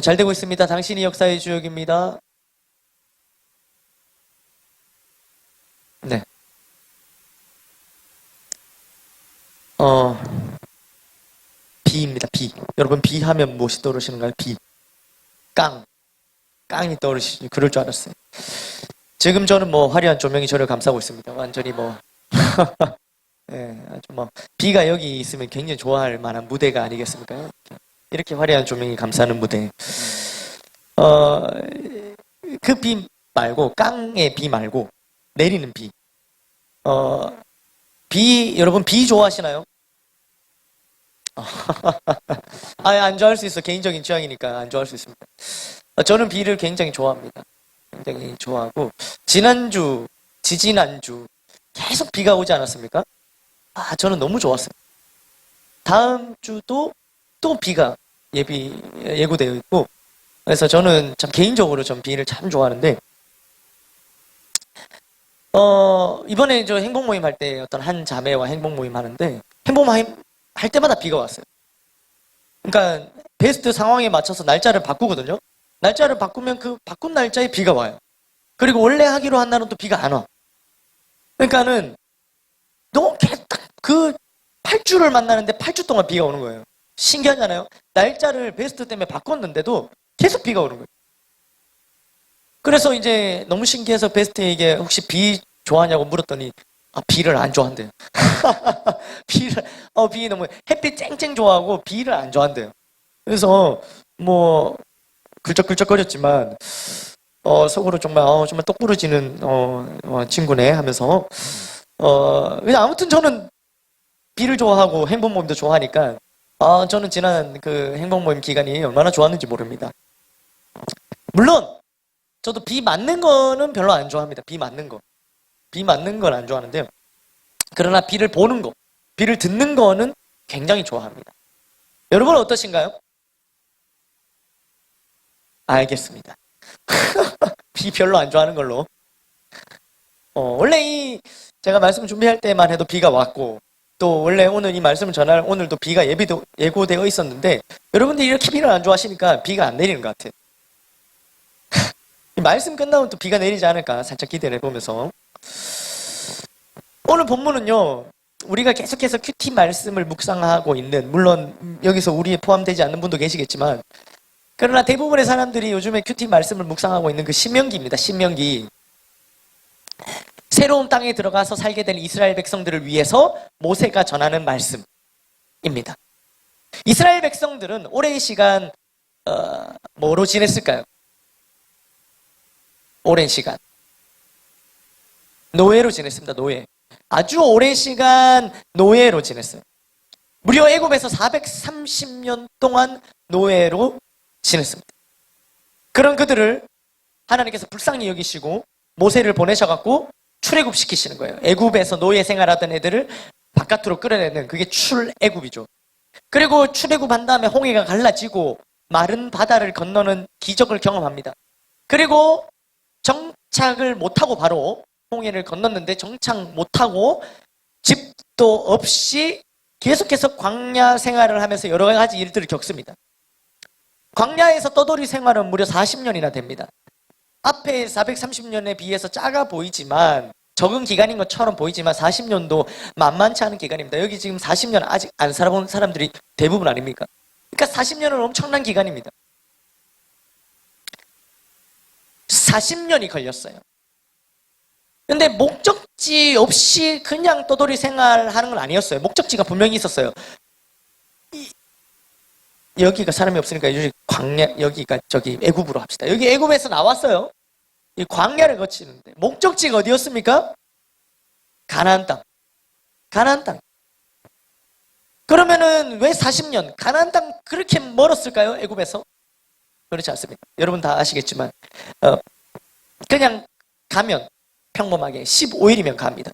잘 되고 있습니다. 당신이 역사의 주역입니다. 네. 어, 비입니다. 비. 여러분, 비 하면 무엇이 떠오르시는가요? 비. 깡. 깡이 떠오르시죠? 그럴 줄 알았어요. 지금 저는 뭐 화려한 조명이 저를 감싸고 있습니다. 완전히 뭐. 예, 아주 뭐. 비가 여기 있으면 굉장히 좋아할 만한 무대가 아니겠습니까? 이렇게 화려한 조명이 감싸는 무대. 어, 그 비 말고, 깡의 비 말고, 내리는 비. 어, 여러분, 비 좋아하시나요? 안 좋아할 수 있어. 개인적인 취향이니까 안 좋아할 수 있습니다. 저는 비를 굉장히 좋아합니다. 굉장히 좋아하고, 지지난주, 계속 비가 오지 않았습니까? 저는 너무 좋았어요. 다음 주도 또 비가 예고되어 있고, 그래서 저는 참 개인적으로 전 비를 참 좋아하는데, 이번에 저 행복 모임 할 때 어떤 한 자매와 행복 모임 하는데, 행복 모임 할 때마다 비가 왔어요. 그러니까 베스트 상황에 맞춰서 날짜를 바꾸거든요. 날짜를 바꾸면 그 바꾼 날짜에 비가 와요. 그리고 원래 하기로 한 날은 또 비가 안 와. 그러니까는 너무 그 8주를 만나는데 8주 동안 비가 오는 거예요. 신기하잖아요. 날짜를 베스트 때문에 바꿨는데도 계속 비가 오는 거예요. 그래서 이제 너무 신기해서 베스트에게 혹시 비 좋아하냐고 물었더니 비를 안 좋아한대요. 비 너무 햇빛 쨍쨍 좋아하고 비를 안 좋아한대요. 그래서 뭐 긁적긁적거렸지만 속으로 정말 똑부러지는 친구네 하면서 그냥 아무튼 저는 비를 좋아하고 행복 모임도 좋아하니까 저는 지난 그 행복 모임 기간이 얼마나 좋았는지 모릅니다. 물론 저도 비 맞는 거는 별로 안 좋아합니다. 비 맞는 건 안 좋아하는데요. 그러나 비를 보는 거, 비를 듣는 거는 굉장히 좋아합니다. 여러분은 어떠신가요? 알겠습니다. 비 별로 안 좋아하는 걸로. 원래 제가 말씀 준비할 때만 해도 비가 왔고, 또 원래 오늘 이 말씀을 전할 오늘도 비가 예고되어 있었는데, 여러분들이 이렇게 비를 안 좋아하시니까 비가 안 내리는 것 같아요. 이 말씀 끝나면 또 비가 내리지 않을까 살짝 기대를 해보면서. 오늘 본문은요, 우리가 계속해서 큐티 말씀을 묵상하고 있는, 물론 여기서 우리에 포함되지 않는 분도 계시겠지만, 그러나 대부분의 사람들이 요즘에 큐티 말씀을 묵상하고 있는 그 신명기입니다. 신명기. 새로운 땅에 들어가서 살게 될 이스라엘 백성들을 위해서 모세가 전하는 말씀입니다. 이스라엘 백성들은 오랜 시간 뭐로 지냈을까요? 오랜 시간 노예로 지냈습니다. 노예. 아주 오랜 시간 노예로 지냈어요. 무려 애굽에서 430년 동안 노예로 지냈습니다. 그런 그들을 하나님께서 불쌍히 여기시고 모세를 보내셔갖고 출애굽시키시는 거예요. 애굽에서 노예 생활하던 애들을 바깥으로 끌어내는 그게 출애굽이죠. 그리고 출애굽한 다음에 홍해가 갈라지고 마른 바다를 건너는 기적을 경험합니다. 그리고 정착을 못하고 바로 홍해를 건넜는데 정착 못하고 집도 없이 계속해서 광야 생활을 하면서 여러 가지 일들을 겪습니다. 광야에서 떠돌이 생활은 무려 40년이나 됩니다. 앞에 430년에 비해서 작아 보이지만 적은 기간인 것처럼 보이지만 40년도 만만치 않은 기간입니다. 여기 지금 40년 아직 안 살아본 사람들이 대부분 아닙니까? 그러니까 40년은 엄청난 기간입니다. 40년이 걸렸어요. 근데 목적지 없이 그냥 떠돌이 생활하는 건 아니었어요. 목적지가 분명히 있었어요. 여기가 사람이 없으니까 여기가 저기 애굽으로 합시다. 여기 애굽에서 나왔어요. 이 광야를 거치는데 목적지가 어디였습니까? 가나안 땅. 가나안 땅. 그러면은 왜 40년? 가나안 땅 그렇게 멀었을까요? 애굽에서? 그렇지 않습니다. 여러분 다 아시겠지만 그냥 가면 평범하게 15일이면 갑니다.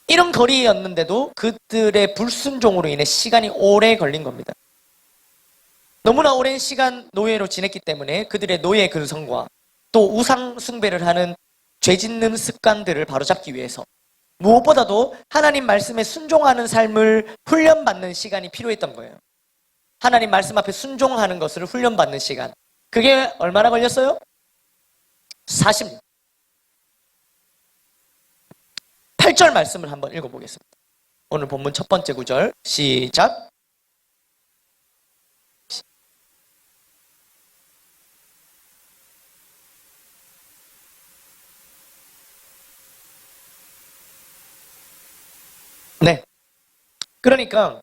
이런 거리였는데도 그들의 불순종으로 인해 시간이 오래 걸린 겁니다. 너무나 오랜 시간 노예로 지냈기 때문에 그들의 노예 근성과 또 우상 숭배를 하는 죄짓는 습관들을 바로잡기 위해서 무엇보다도 하나님 말씀에 순종하는 삶을 훈련받는 시간이 필요했던 거예요. 하나님 말씀 앞에 순종하는 것을 훈련받는 시간. 그게 얼마나 걸렸어요? 40년. 8절 말씀을 한번 읽어보겠습니다. 오늘 본문 첫 번째 구절 시작. 네. 그러니까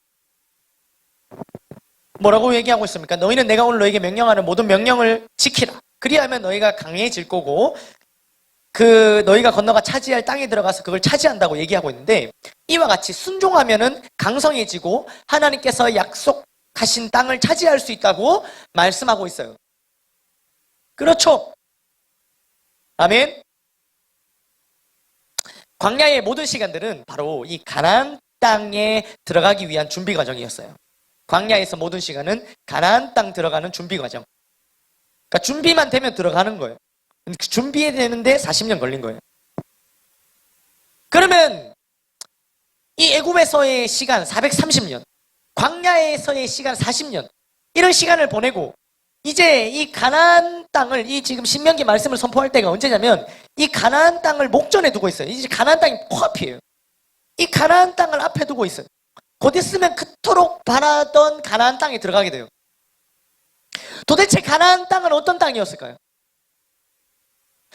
뭐라고 얘기하고 있습니까? 너희는 내가 오늘 너에게 명령하는 모든 명령을 지키라. 그리하면 너희가 강해질 거고 그 너희가 건너가 차지할 땅에 들어가서 그걸 차지한다고 얘기하고 있는데 이와 같이 순종하면은 강성해지고 하나님께서 약속하신 땅을 차지할 수 있다고 말씀하고 있어요. 그렇죠? 아멘. 광야의 모든 시간들은 바로 이 가나안 땅에 들어가기 위한 준비 과정이었어요. 광야에서 모든 시간은 가나안 땅 들어가는 준비 과정. 그러니까 준비만 되면 들어가는 거예요. 그 준비해야 되는데 40년 걸린 거예요. 그러면 이 애굽에서의 시간 430년, 광야에서의 시간 40년, 이런 시간을 보내고 이제 이 가나안 땅을, 이 지금 신명기 말씀을 선포할 때가 언제냐면 이 가나안 땅을 목전에 두고 있어요. 이제 가나안 땅이 코앞이에요. 이 가나안 땅을 앞에 두고 있어요. 곧 있으면 그토록 바라던 가나안 땅에 들어가게 돼요. 도대체 가나안 땅은 어떤 땅이었을까요?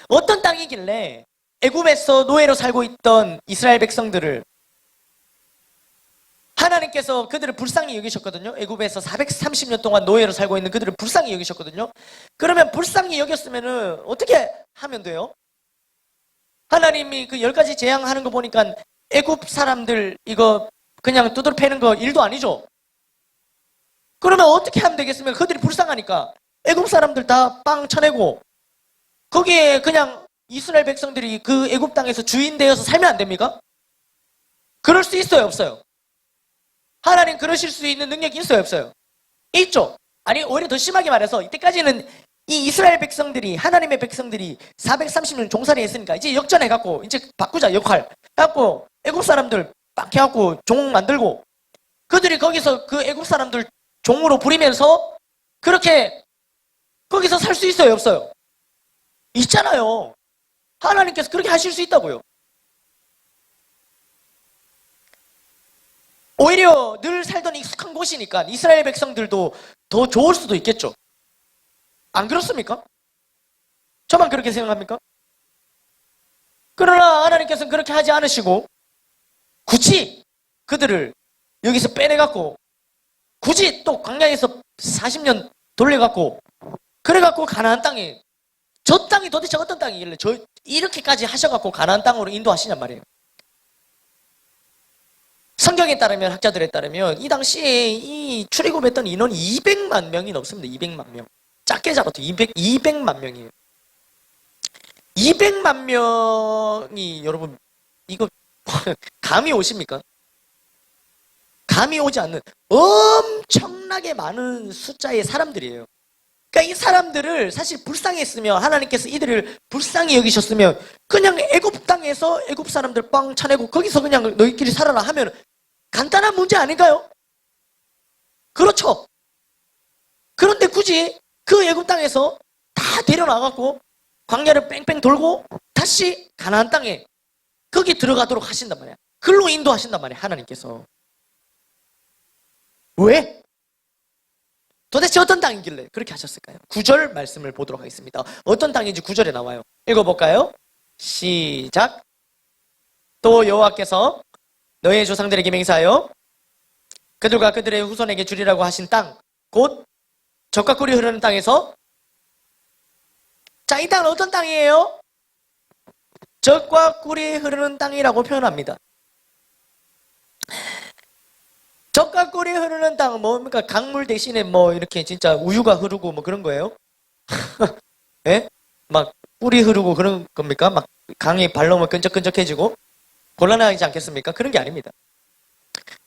어떤 땅이길래 애굽에서 노예로 살고 있던 이스라엘 백성들을 하나님께서 그들을 불쌍히 여기셨거든요. 애굽에서 430년 동안 노예로 살고 있는 그들을 불쌍히 여기셨거든요. 그러면 불쌍히 여겼으면 어떻게 하면 돼요? 하나님이 그 10가지 재앙하는 거 보니까 애굽 사람들 이거 그냥 두드러 패는 거 일도 아니죠. 그러면 어떻게 하면 되겠습니까? 그들이 불쌍하니까 애굽 사람들 다 빵 쳐내고 거기에 그냥 이스라엘 백성들이 그 애굽 땅에서 주인 되어서 살면 안 됩니까? 그럴 수 있어요, 없어요? 하나님 그러실 수 있는 능력이 있어요, 없어요? 있죠. 아니 오히려 더 심하게 말해서 이때까지는 이 이스라엘 백성들이, 하나님의 백성들이 430년 종살이 했으니까 이제 역전해갖고 이제 바꾸자 역할 해갖고 애굽 사람들 빡 해갖고 종 만들고 그들이 거기서 그 애굽 사람들 종으로 부리면서 그렇게 거기서 살 수 있어요, 없어요? 있잖아요. 하나님께서 그렇게 하실 수 있다고요. 오히려 늘 살던 익숙한 곳이니까 이스라엘 백성들도 더 좋을 수도 있겠죠. 안 그렇습니까? 저만 그렇게 생각합니까? 그러나 하나님께서는 그렇게 하지 않으시고 굳이 그들을 여기서 빼내갖고 굳이 또 광야에서 40년 돌려갖고 그래갖고 가나안 땅에 저 땅이 도대체 어떤 땅이길래 이렇게까지 하셔갖고 가나안 땅으로 인도하시냔 말이에요. 성경에 따르면 학자들에 따르면 이 당시에 이 출애굽했던 인원이 200만 명이 넘습니다. 200만 명. 작게 잡아도 200만 명이에요. 200만 명이 여러분 이거 감이 오십니까? 감이 오지 않는 엄청나게 많은 숫자의 사람들이에요. 그러니까 이 사람들을 사실 불쌍했으면 하나님께서 이들을 불쌍히 여기셨으면 그냥 애굽 땅에서 애굽 사람들 빵 차내고 거기서 그냥 너희끼리 살아라 하면 간단한 문제 아닌가요? 그렇죠. 그런데 굳이 그 애굽 땅에서 다 데려나가고 광야를 뺑뺑 돌고 다시 가나안 땅에 거기 들어가도록 하신단 말이야. 글로 인도하신단 말이야, 하나님께서. 왜? 도대체 어떤 땅이길래 그렇게 하셨을까요? 9절 말씀을 보도록 하겠습니다. 어떤 땅인지 9절에 나와요. 읽어볼까요? 시작. 또 여호와께서 너희의 조상들에게 맹세하여 그들과 그들의 후손에게 주리라고 하신 땅, 곧 젖과 꿀이 흐르는 땅에서, 자, 이 땅은 어떤 땅이에요? 젖과 꿀이 흐르는 땅이라고 표현합니다. 젖과 꿀이 흐르는 땅은 뭡니까? 강물 대신에 뭐 이렇게 진짜 우유가 흐르고 뭐 그런 거예요? 예? 막 꿀이 흐르고 그런 겁니까? 막 강에 발 넣으면 끈적끈적해지고 곤란하지 않겠습니까? 그런 게 아닙니다.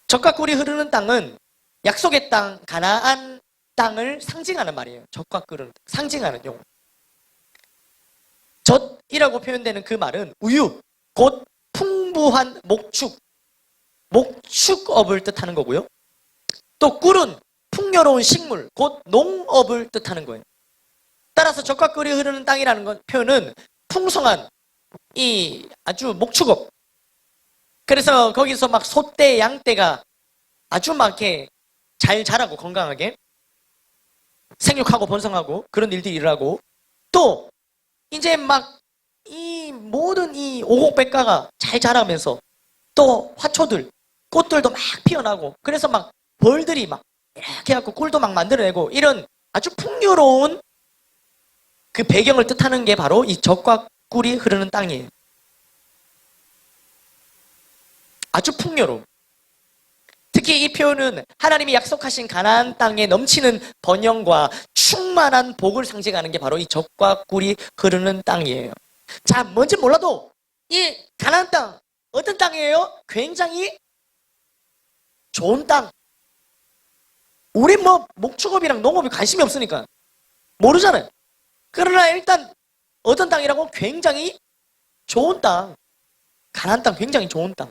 젖과 꿀이 흐르는 땅은 약속의 땅, 가나안 땅을 상징하는 말이에요. 젖과 꿀은 상징하는 용어. 젖이라고 표현되는 그 말은 우유, 곧 풍부한 목축업을 뜻하는 거고요. 또 꿀은 풍요로운 식물, 곧 농업을 뜻하는 거예요. 따라서 적과 꿀이 흐르는 땅이라는 표현은 풍성한 이 아주 목축업. 그래서 거기서 막 소떼, 양떼가 아주 막 이렇게 잘 자라고 건강하게 생육하고 번성하고 그런 일들이 일어나고, 또 이제 막 이 모든 이 오곡백과가 잘 자라면서 또 화초들, 꽃들도 막 피어나고, 그래서 막 벌들이 막 이렇게 해갖고 꿀도 막 만들어내고, 이런 아주 풍요로운 그 배경을 뜻하는 게 바로 이 젖과 꿀이 흐르는 땅이에요. 아주 풍요로움. 특히 이 표현은 하나님이 약속하신 가나안 땅에 넘치는 번영과 충만한 복을 상징하는 게 바로 이 젖과 꿀이 흐르는 땅이에요. 자, 뭔지 몰라도 이 가나안 땅, 어떤 땅이에요? 굉장히 좋은 땅. 우리 뭐 목축업이랑 농업에 관심이 없으니까 모르잖아요. 그러나 일단 어떤 땅이라고? 굉장히 좋은 땅. 가나안 땅 굉장히 좋은 땅.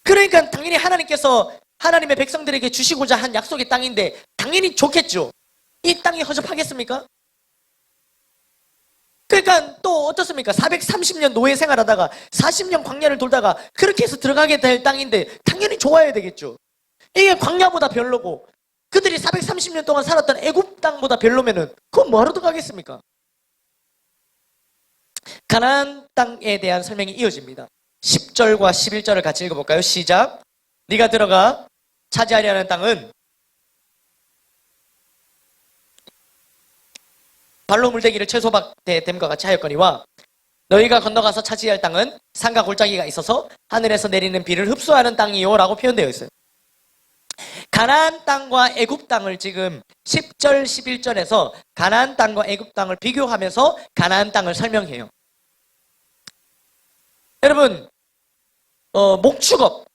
그러니까 당연히 하나님께서 하나님의 백성들에게 주시고자 한 약속의 땅인데 당연히 좋겠죠. 이 땅이 허접하겠습니까? 그러니까 또 어떻습니까? 430년 노예 생활하다가 40년 광야를 돌다가 그렇게 해서 들어가게 될 땅인데 당연히 좋아야 되겠죠. 이게 광야보다 별로고 그들이 430년 동안 살았던 애굽 땅보다 별로면은 그건 뭐하러 들어가겠습니까? 가나안 땅에 대한 설명이 이어집니다. 10절과 11절을 같이 읽어볼까요? 시작. 네가 들어가 차지하려 하는 땅은 발로 물대기를 채소밭됨과 같이 하였거니와 너희가 건너가서 차지할 땅은 산과 골짜기가 있어서 하늘에서 내리는 비를 흡수하는 땅이요 라고 표현되어 있어요. 가나안 땅과 애굽 땅을 지금 10절, 11절에서 가나안 땅과 애굽 땅을 비교하면서 가나안 땅을 설명해요. 여러분, 목축업,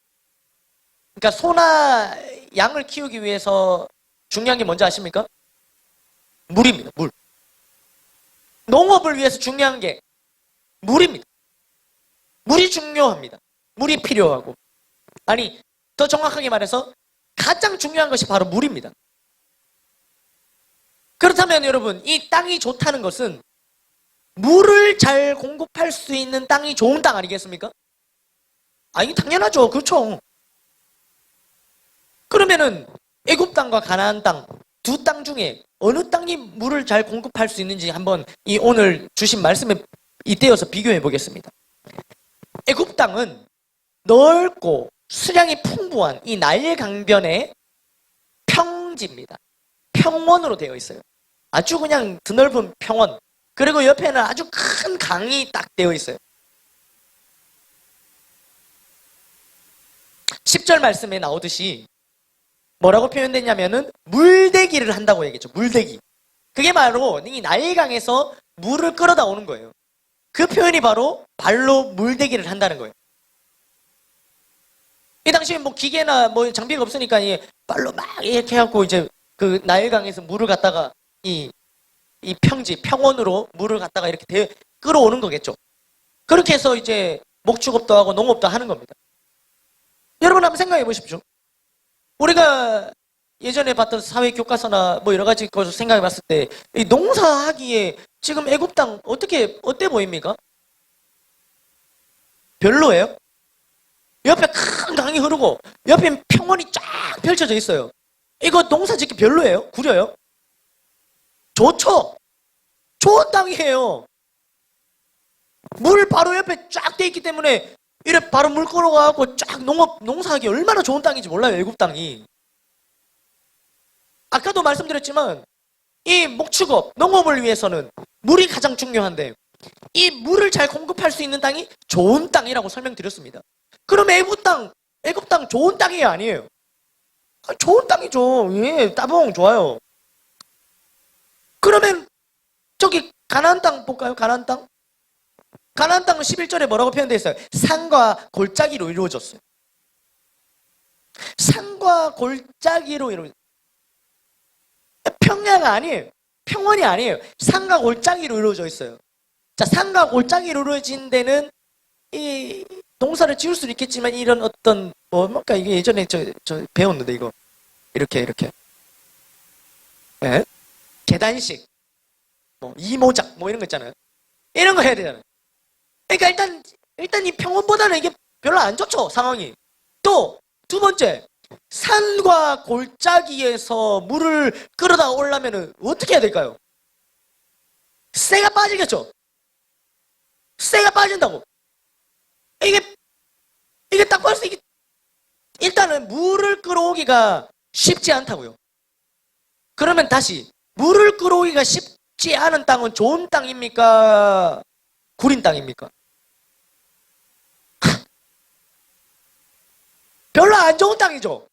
그러니까 소나 양을 키우기 위해서 중요한 게 뭔지 아십니까? 물입니다. 물. 농업을 위해서 중요한 게 물입니다. 물이 중요합니다. 물이 필요하고, 아니 더 정확하게 말해서 가장 중요한 것이 바로 물입니다. 그렇다면 여러분, 이 땅이 좋다는 것은 물을 잘 공급할 수 있는 땅이 좋은 땅 아니겠습니까? 아니 당연하죠. 그렇죠. 그러면은 애굽 땅과 가나안 땅 두 땅 중에 어느 땅이 물을 잘 공급할 수 있는지 한번 이 오늘 주신 말씀에 잇대어서 비교해 보겠습니다. 애굽 땅은 넓고 수량이 풍부한 이 나일 강변의 평지입니다. 평원으로 되어 있어요. 아주 그냥 드넓은 평원. 그리고 옆에는 아주 큰 강이 딱 되어 있어요. 10절 말씀에 나오듯이 뭐라고 표현됐냐면은 물대기를 한다고 얘기했죠. 물대기. 그게 바로 이 나일강에서 물을 끌어다 오는 거예요. 그 표현이 바로 발로 물대기를 한다는 거예요. 이 당시에 뭐 기계나 뭐 장비가 없으니까 이 발로 막 이렇게 해갖고 이제 그 나일강에서 물을 갖다가 이 평지, 평원으로 물을 갖다가 이렇게 끌어오는 거겠죠. 그렇게 해서 이제 목축업도 하고 농업도 하는 겁니다. 여러분 한번 생각해 보십시오. 우리가 예전에 봤던 사회 교과서나 뭐 여러 가지 것을 생각해 봤을 때 이 농사하기에 지금 애굽 땅 어때 보입니까? 별로예요? 옆에 큰 강이 흐르고 옆에 평원이 쫙 펼쳐져 있어요. 이거 농사 짓기 별로예요? 구려요? 좋죠? 좋은 땅이에요. 물 바로 옆에 쫙 돼 있기 때문에 이래 바로 물 끌어가고 쫙 농사하기 얼마나 좋은 땅인지 몰라요, 애굽 땅이. 아까도 말씀드렸지만 이 목축업, 농업을 위해서는 물이 가장 중요한데 이 물을 잘 공급할 수 있는 땅이 좋은 땅이라고 설명드렸습니다. 그럼 애굽 땅 좋은 땅이 아니에요. 좋은 땅이죠. 예, 따봉 좋아요. 그러면 저기 가나안 땅 볼까요? 가나안 땅. 가나안 땅은 11절에 뭐라고 표현되어 있어요? 산과 골짜기로 이루어졌어요. 산과 골짜기로 이루어졌어요. 평야가 아니에요. 평원이 아니에요. 산과 골짜기로 이루어져 있어요. 자, 산과 골짜기로 이루어진 데는 이 농사를 지을 수는 있겠지만 이런 어떤 뭔가 이게 예전에 저 배웠는데 이거 이렇게. 예? 계단식, 뭐, 이모작, 뭐 이런 거 있잖아요. 이런 거 해야 되잖아요. 그러니까 일단 이 평원보다는 이게 별로 안 좋죠, 상황이. 또, 두 번째, 산과 골짜기에서 물을 끌어다 오려면 어떻게 해야 될까요? 쇠가 빠지겠죠? 쇠가 빠진다고. 이게 딱 봐서 이게, 일단은 물을 끌어오기가 쉽지 않다고요. 그러면 다시, 물을 끌어오기가 쉽지 않은 땅은 좋은 땅입니까? 구린 땅입니까? 별로 안 좋은 땅이죠.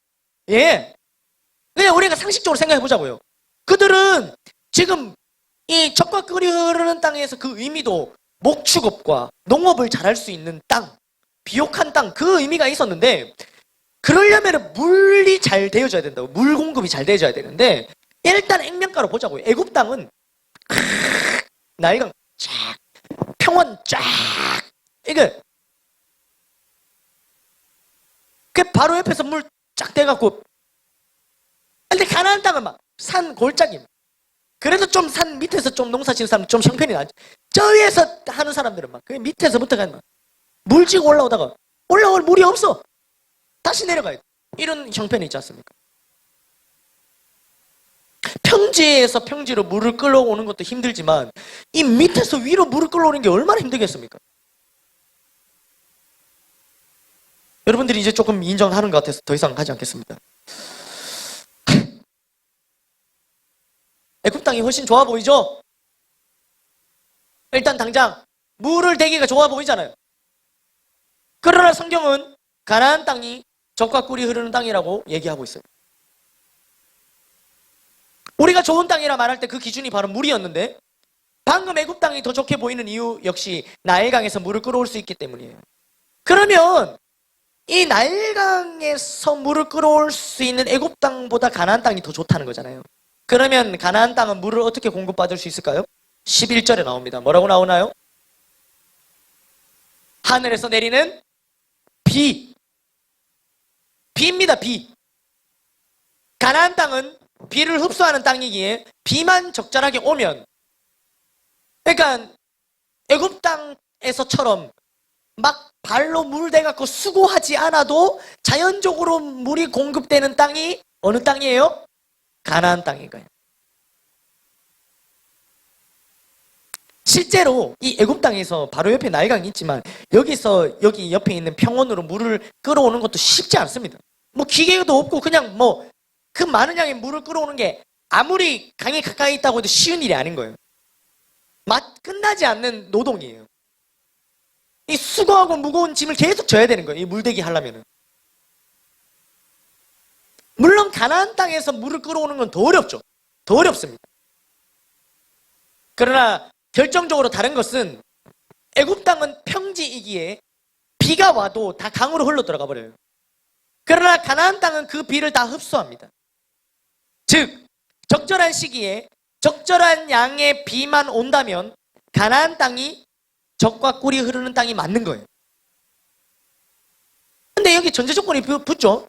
예. 그냥 우리가 상식적으로 생각해 보자고요. 그들은 지금 이 적과 꿀이 흐르는 땅에서 그 의미도 목축업과 농업을 잘할 수 있는 땅, 비옥한 땅, 그 의미가 있었는데, 그러려면 물이 잘 되어져야 된다고. 물 공급이 잘 되어져야 되는데, 일단 액면가로 보자고요. 애굽 땅은 나일강 쫙, 평원 쫙, 이게 그 바로 옆에서 물 쫙 돼갖고. 근데 가나안 땅은 막 산 골짜기. 그래도 좀 산 밑에서 좀 농사 지는 사람은 좀 형편이 나죠. 저 위에서 하는 사람들은 막 그 밑에서부터 가는 물 지고 올라오다가 올라올 물이 없어. 다시 내려가야 돼. 이런 형편이 있지 않습니까? 평지에서 평지로 물을 끌어오는 것도 힘들지만 이 밑에서 위로 물을 끌어오는 게 얼마나 힘들겠습니까? 여러분들이 이제 조금 인정하는 것 같아서 더 이상 하지 않겠습니다. 애굽 땅이 훨씬 좋아 보이죠? 일단 당장 물을 대기가 좋아 보이잖아요. 그러나 성경은 가나안 땅이 젖과 꿀이 흐르는 땅이라고 얘기하고 있어요. 우리가 좋은 땅이라 말할 때 그 기준이 바로 물이었는데, 방금 애굽 땅이 더 좋게 보이는 이유 역시 나일강에서 물을 끌어올 수 있기 때문이에요. 그러면 이 나일강에서 물을 끌어올 수 있는 애굽 땅보다 가나안 땅이 더 좋다는 거잖아요. 그러면 가나안 땅은 물을 어떻게 공급받을 수 있을까요? 11절에 나옵니다. 뭐라고 나오나요? 하늘에서 내리는 비. 비입니다, 비. 가나안 땅은 비를 흡수하는 땅이기에 비만 적절하게 오면, 그러니까 애굽 땅에서처럼 막 발로 물 대갖고 수고하지 않아도 자연적으로 물이 공급되는 땅이 어느 땅이에요? 가나안 땅인 거예요. 실제로 이 애굽 땅에서 바로 옆에 나일강이 있지만 여기 옆에 있는 평원으로 물을 끌어오는 것도 쉽지 않습니다. 뭐 기계도 없고 그냥 뭐 그 많은 양의 물을 끌어오는 게 아무리 강이 가까이 있다고 해도 쉬운 일이 아닌 거예요. 끝나지 않는 노동이에요. 이 수고하고 무거운 짐을 계속 져야 되는 거예요. 이 물대기 하려면은. 물론 가나안 땅에서 물을 끌어오는 건 더 어렵죠. 더 어렵습니다. 그러나 결정적으로 다른 것은 애굽 땅은 평지이기에 비가 와도 다 강으로 흘러 들어가 버려요. 그러나 가나안 땅은 그 비를 다 흡수합니다. 즉 적절한 시기에 적절한 양의 비만 온다면 가나안 땅이 젖과 꿀이 흐르는 땅이 맞는 거예요. 근데 여기 전제 조건이 붙죠.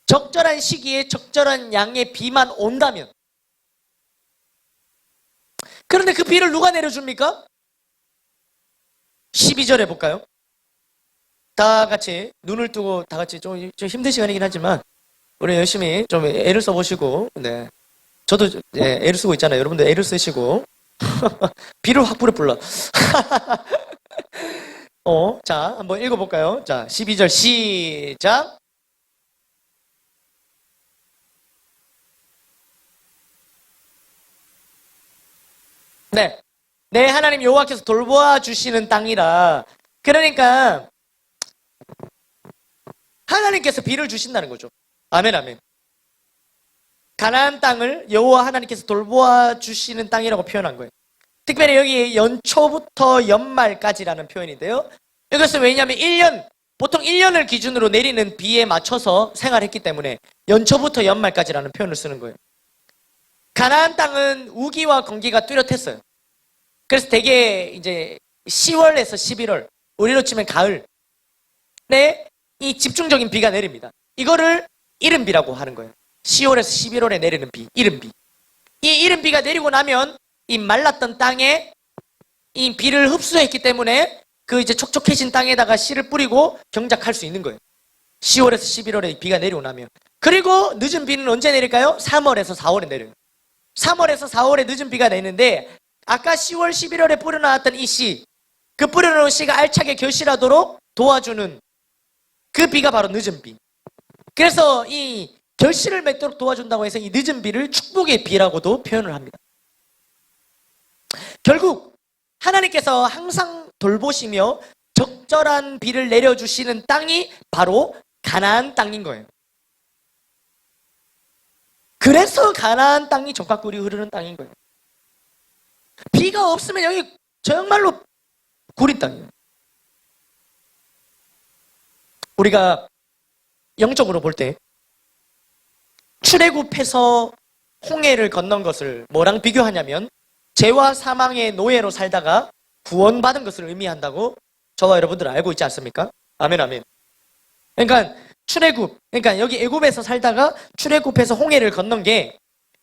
적절한 시기에 적절한 양의 비만 온다면. 그런데 그 비를 누가 내려줍니까? 12절에 볼까요? 다 같이 눈을 뜨고 다 같이 좀 힘든 시간이긴 하지만 우리 열심히 좀 애를 써보시고, 네. 저도 애를 쓰고 있잖아요. 여러분들 애를 쓰시고 비를 확 불어. 자, 한번 읽어볼까요? 자, 12절 시작. 네. 내 하나님 여호와께서 돌보아 주시는 땅이라. 그러니까 하나님께서 비를 주신다는 거죠. 아멘, 아멘. 가나안 땅을 여호와 하나님께서 돌보아 주시는 땅이라고 표현한 거예요. 특별히 여기 연초부터 연말까지라는 표현인데요. 이것은 왜냐하면 보통 1년을 기준으로 내리는 비에 맞춰서 생활했기 때문에 연초부터 연말까지라는 표현을 쓰는 거예요. 가나안 땅은 우기와 건기가 뚜렷했어요. 그래서 대개 이제 10월에서 11월, 우리로 치면 가을에 이 집중적인 비가 내립니다. 이거를 이른비라고 하는 거예요. 10월에서 11월에 내리는 비, 이른비. 이 이른비가 내리고 나면 이 말랐던 땅에 이 비를 흡수했기 때문에 그 이제 촉촉해진 땅에다가 씨를 뿌리고 경작할 수 있는 거예요. 10월에서 11월에 비가 내리고 나면. 그리고 늦은 비는 언제 내릴까요? 3월에서 4월에 내려요. 3월에서 4월에 늦은 비가 내리는데 아까 10월, 11월에 뿌려놨던 이 씨, 그 뿌려놓은 씨가 알차게 결실하도록 도와주는 그 비가 바로 늦은 비. 그래서 이 결실을 맺도록 도와준다고 해서 이 늦은 비를 축복의 비라고도 표현을 합니다. 결국 하나님께서 항상 돌보시며 적절한 비를 내려주시는 땅이 바로 가나안 땅인 거예요. 그래서 가나안 땅이 적과 꿀이 흐르는 땅인 거예요. 비가 없으면 여기 정말로 구린 땅이에요. 우리가 영적으로 볼 때 출애굽해서 홍해를 건넌 것을 뭐랑 비교하냐면 죄와 사망의 노예로 살다가 구원받은 것을 의미한다고 저와 여러분들 알고 있지 않습니까? 아멘, 아멘. 그러니까 출애굽, 그러니까 여기 애굽에서 살다가 출애굽해서 홍해를 건넌 게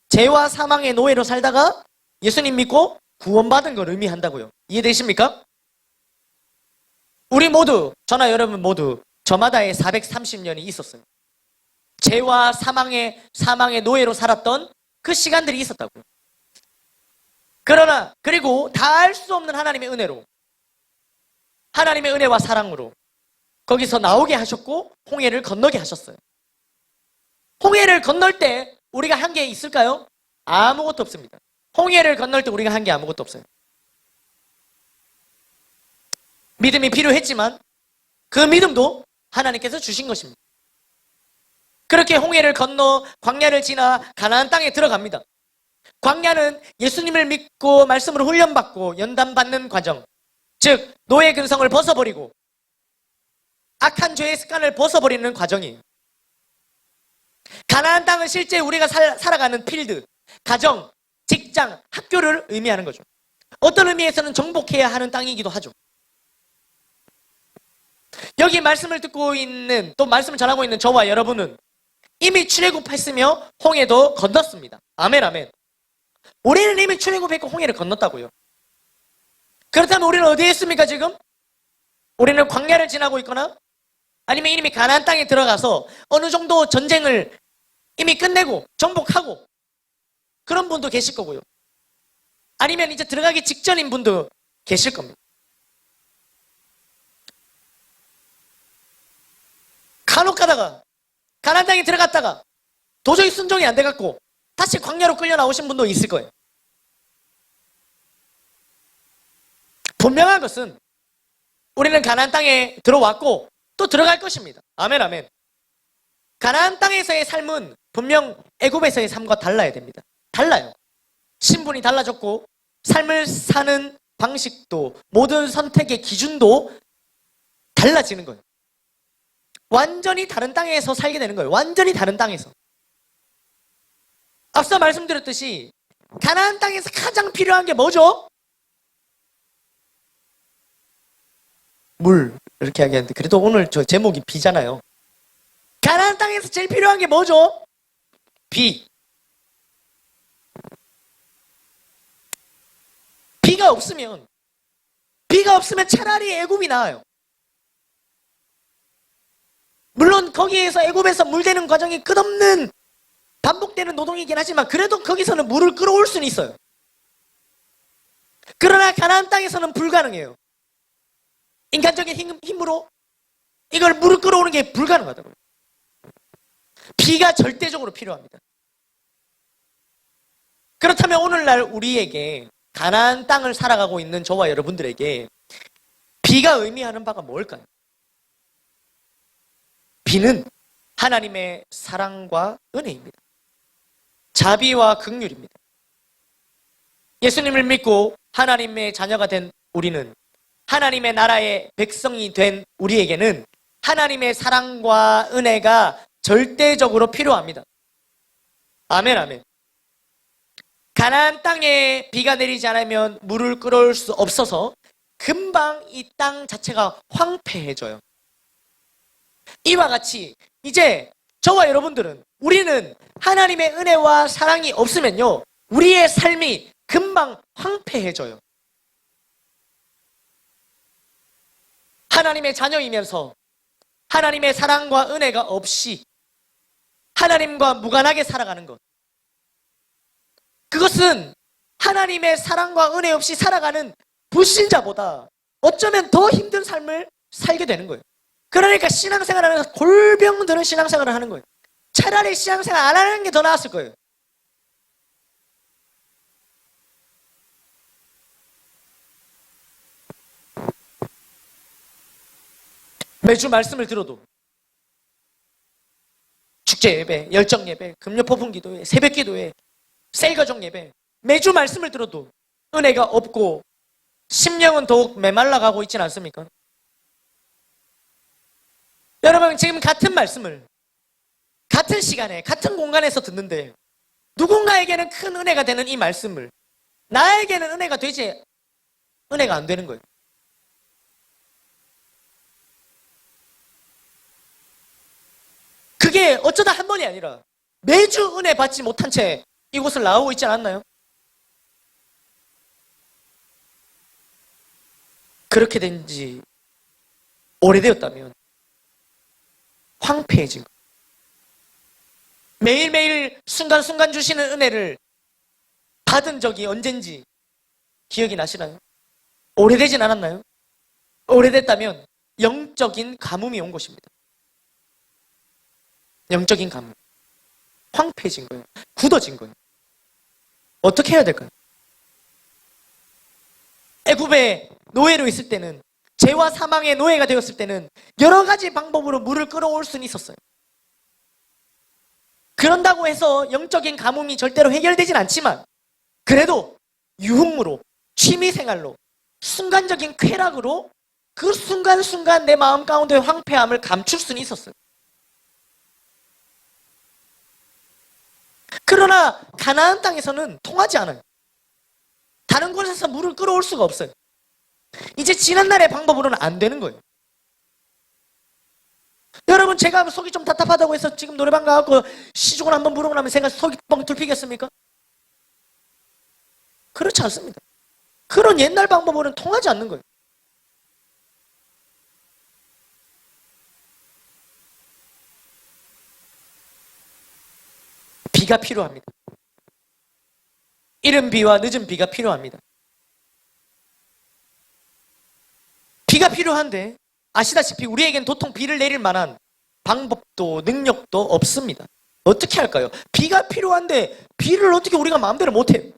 죄와 사망의 노예로 살다가 예수님 믿고 구원받은 걸 의미한다고요. 이해되십니까? 우리 모두, 저나 여러분 모두 저마다의 430년이 있었어요. 죄와 사망의 노예로 살았던 그 시간들이 있었다고요. 그러나 그리고 다 알 수 없는 하나님의 은혜로, 하나님의 은혜와 사랑으로 거기서 나오게 하셨고 홍해를 건너게 하셨어요. 홍해를 건널 때 우리가 한 게 있을까요? 아무것도 없습니다. 홍해를 건널 때 우리가 한 게 아무것도 없어요. 믿음이 필요했지만 그 믿음도 하나님께서 주신 것입니다. 그렇게 홍해를 건너 광야를 지나 가나안 땅에 들어갑니다. 광야는 예수님을 믿고 말씀으로 훈련받고 연단받는 과정, 즉 노예 근성을 벗어버리고 악한 죄의 습관을 벗어버리는 과정이에요. 가나안 땅은 실제 우리가 살아가는 필드, 가정, 직장, 학교를 의미하는 거죠. 어떤 의미에서는 정복해야 하는 땅이기도 하죠. 여기 말씀을 듣고 있는, 또 말씀을 전하고 있는 저와 여러분은 이미 출애굽했으며 홍해도 건넜습니다. 아멘, 아멘. 우리는 이미 출애굽했고 홍해를 건넜다고요. 그렇다면 우리는 어디에 있습니까 지금? 우리는 광야를 지나고 있거나 아니면 이미 가나안 땅에 들어가서 어느 정도 전쟁을 이미 끝내고 정복하고 그런 분도 계실 거고요. 아니면 이제 들어가기 직전인 분도 계실 겁니다. 간혹 가다가 가나안 땅에 들어갔다가 도저히 순종이 안 돼갖고 다시 광야로 끌려 나오신 분도 있을 거예요. 분명한 것은 우리는 가나안 땅에 들어왔고 또 들어갈 것입니다. 아멘, 아멘. 가나안 땅에서의 삶은 분명 애굽에서의 삶과 달라야 됩니다. 달라요. 신분이 달라졌고 삶을 사는 방식도, 모든 선택의 기준도 달라지는 거예요. 완전히 다른 땅에서 살게 되는 거예요. 완전히 다른 땅에서. 앞서 말씀드렸듯이 가나안 땅에서 가장 필요한 게 뭐죠? 물, 이렇게 이야기하는데 그래도 오늘 저 제목이 비잖아요. 가나안 땅에서 제일 필요한 게 뭐죠? 비. 비가 없으면 차라리 애굽이 나아요. 물론 거기에서 애굽에서 물 되는 과정이 끝없는 반복되는 노동이긴 하지만 그래도 거기서는 물을 끌어올 수는 있어요. 그러나 가나안 땅에서는 불가능해요. 인간적인 힘으로 이걸 물을 끌어오는 게 불가능하다고요. 비가 절대적으로 필요합니다. 그렇다면 오늘날 우리에게 가나안 땅을 살아가고 있는 저와 여러분들에게 비가 의미하는 바가 뭘까요? 비는 하나님의 사랑과 은혜입니다. 자비와 긍휼입니다. 예수님을 믿고 하나님의 자녀가 된 우리는, 하나님의 나라의 백성이 된 우리에게는 하나님의 사랑과 은혜가 절대적으로 필요합니다. 아멘, 아멘. 가나안 땅에 비가 내리지 않으면 물을 끌어올 수 없어서 금방 이 땅 자체가 황폐해져요. 이와 같이 이제 저와 여러분들은 우리는 하나님의 은혜와 사랑이 없으면요, 우리의 삶이 금방 황폐해져요. 하나님의 자녀이면서 하나님의 사랑과 은혜가 없이 하나님과 무관하게 살아가는 것, 그것은 하나님의 사랑과 은혜 없이 살아가는 불신자보다 어쩌면 더 힘든 삶을 살게 되는 거예요. 그러니까 신앙생활을 하면서 골병 드는 신앙생활을 하는 거예요. 차라리 신앙생활 안 하는 게 더 나았을 거예요. 매주 말씀을 들어도 축제 예배, 열정 예배, 금요 폭풍 기도회, 새벽 기도회, 셀가족 예배, 매주 말씀을 들어도 은혜가 없고 심령은 더욱 메말라가고 있지는 않습니까? 여러분, 지금 같은 말씀을 같은 시간에 같은 공간에서 듣는데 누군가에게는 큰 은혜가 되는 이 말씀을 나에게는 은혜가 되지, 은혜가 안 되는 거예요. 그게 어쩌다 한 번이 아니라 매주 은혜 받지 못한 채 이곳을 나오고 있지 않았나요? 그렇게 된 지 오래되었다면 황폐해진 거예요. 매일매일 순간순간 주시는 은혜를 받은 적이 언젠지 기억이 나시나요? 오래되진 않았나요? 오래됐다면 영적인 가뭄이 온 것입니다. 영적인 가뭄. 황폐해진 거예요. 굳어진 거예요. 어떻게 해야 될까요? 애굽의 노예로 있을 때는, 죄와 사망의 노예가 되었을 때는 여러 가지 방법으로 물을 끌어올 수는 있었어요. 그런다고 해서 영적인 가뭄이 절대로 해결되진 않지만 그래도 유흥으로, 취미생활로, 순간적인 쾌락으로 그 순간순간 내 마음 가운데의 황폐함을 감출 수는 있었어요. 그러나 가나안 땅에서는 통하지 않아요. 다른 곳에서 물을 끌어올 수가 없어요. 이제 지난날의 방법으로는 안 되는 거예요. 여러분, 제가 속이 좀 답답하다고 해서 지금 노래방 가갖고 시중을 한번 부르고 나면 제가 속이 뻥 뚫히겠습니까? 그렇지 않습니다. 그런 옛날 방법으로는 통하지 않는 거예요. 비가 필요합니다. 이른 비와 늦은 비가 필요합니다. 비가 필요한데 아시다시피 우리에겐 도통 비를 내릴 만한 방법도 능력도 없습니다. 어떻게 할까요? 비가 필요한데 비를 어떻게 우리가 마음대로 못해요?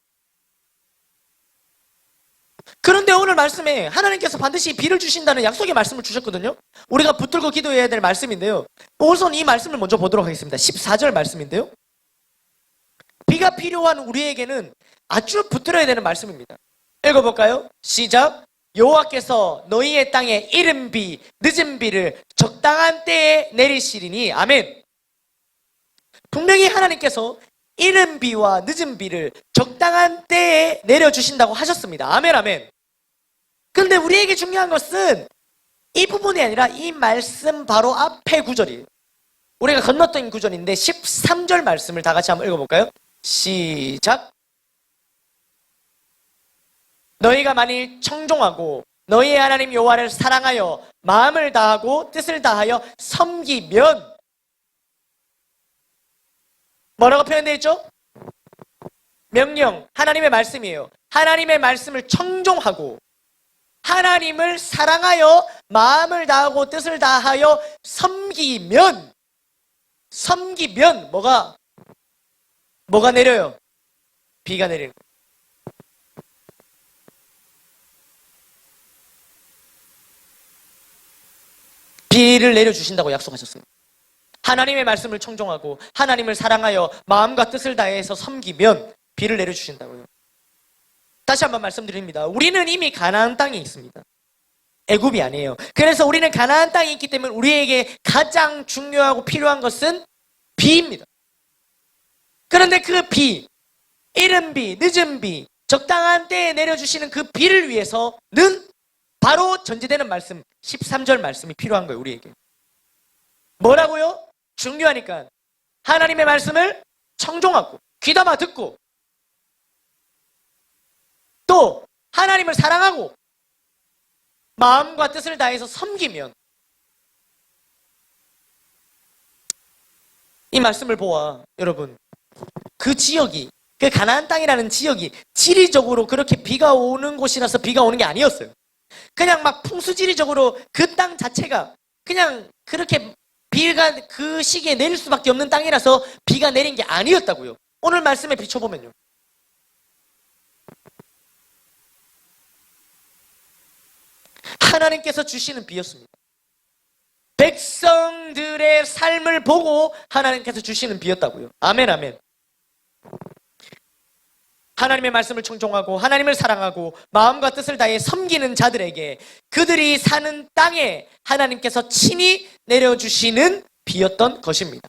그런데 오늘 말씀에 하나님께서 반드시 비를 주신다는 약속의 말씀을 주셨거든요. 우리가 붙들고 기도해야 될 말씀인데요. 우선 이 말씀을 먼저 보도록 하겠습니다. 14절 말씀인데요. 비가 필요한 우리에게는 아주 붙들어야 되는 말씀입니다. 읽어볼까요? 시작. 여호와께서 너희의 땅에 이른 비, 늦은 비를 적당한 때에 내리시리니. 아멘. 분명히 하나님께서 이른 비와 늦은 비를 적당한 때에 내려주신다고 하셨습니다. 아멘, 아멘. 그런데 우리에게 중요한 것은 이 부분이 아니라 이 말씀 바로 앞에 구절이에요. 우리가 건넜던 구절인데 13절 말씀을 다 같이 한번 읽어볼까요? 시작. 너희가 만일 청종하고 너희의 하나님 여호와를 사랑하여 마음을 다하고 뜻을 다하여 섬기면, 뭐라고 표현되어 있죠? 명령, 하나님의 말씀이에요. 하나님의 말씀을 청종하고 하나님을 사랑하여 마음을 다하고 뜻을 다하여 섬기면 뭐가 내려요? 비가 내리는 거예요. 비를 내려주신다고 약속하셨어요. 하나님의 말씀을 청종하고 하나님을 사랑하여 마음과 뜻을 다해서 섬기면 비를 내려주신다고요. 다시 한번 말씀드립니다. 우리는 이미 가나안 땅에 있습니다. 애굽이 아니에요. 그래서 우리는 가나안 땅에 있기 때문에 우리에게 가장 중요하고 필요한 것은 비입니다. 그런데 그 비, 이른 비, 늦은 비, 적당한 때에 내려주시는 그 비를 위해서는 바로 전제되는 말씀, 13절 말씀이 필요한 거예요. 우리에게. 뭐라고요? 중요하니까. 하나님의 말씀을 청종하고 귀담아 듣고 또 하나님을 사랑하고 마음과 뜻을 다해서 섬기면 이 말씀을 보아 여러분 그 지역이 그 가나안 땅이라는 지역이 지리적으로 그렇게 비가 오는 곳이라서 비가 오는 게 아니었어요. 그냥 막 풍수지리적으로 그 땅 자체가 그냥 그렇게 비가 그 시기에 내릴 수밖에 없는 땅이라서 비가 내린 게 아니었다고요. 오늘 말씀에 비춰보면요. 하나님께서 주시는 비였습니다. 백성들의 삶을 보고 하나님께서 주시는 비였다고요. 아멘, 아멘. 하나님의 말씀을 청종하고 하나님을 사랑하고 마음과 뜻을 다해 섬기는 자들에게 그들이 사는 땅에 하나님께서 친히 내려주시는 비였던 것입니다.